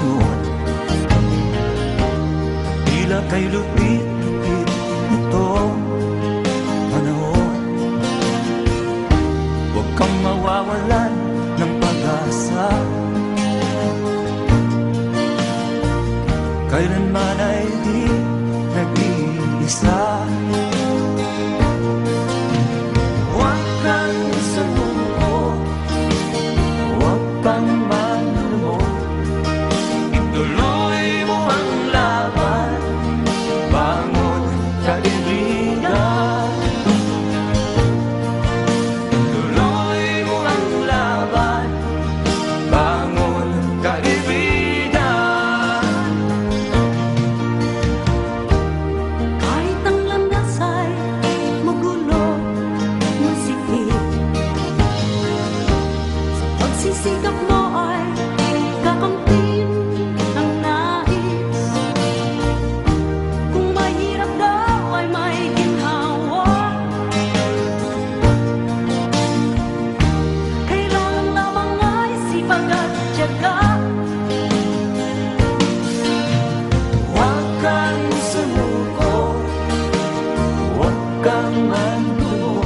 desisyon. Tila kay lupit-lupit itong panahon. Huwag kang mawawalan ng pag-asa, kailanman ay di nag-iisa. Huwag kang sumuko, huwag kang manlumod, ituloy mo ang laban, bangon kaibigan. Ituloy mo ang laban, bangon kaibigan. Kahit ang landas ay magulo, masikip, sa pagsisikap mo ay kakamtin ang nais. Kung mahirap daw ay may ginhawa, kailangan lamang ay sipag at tiyaga. Huwag kang sumuko, huwag kang manlumod,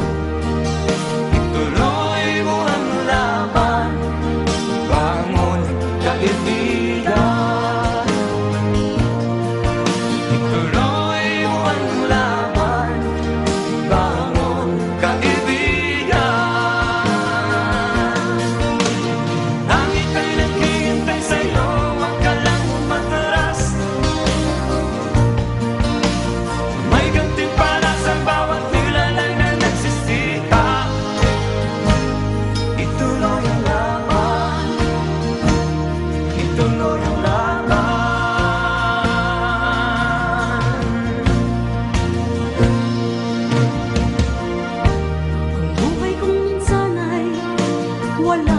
ituloy mo ang laban, bangon kaibigan. Ituloy mo ang laban, bangon kaibigan. Ang ika'y naghihintay sa'yo, huwag ka lang umatras. May gantimpala sa bawat nilalang na nagsisita. Ituloy ang laban, ituloy ang laban. Ang buhay kong minsan ay wala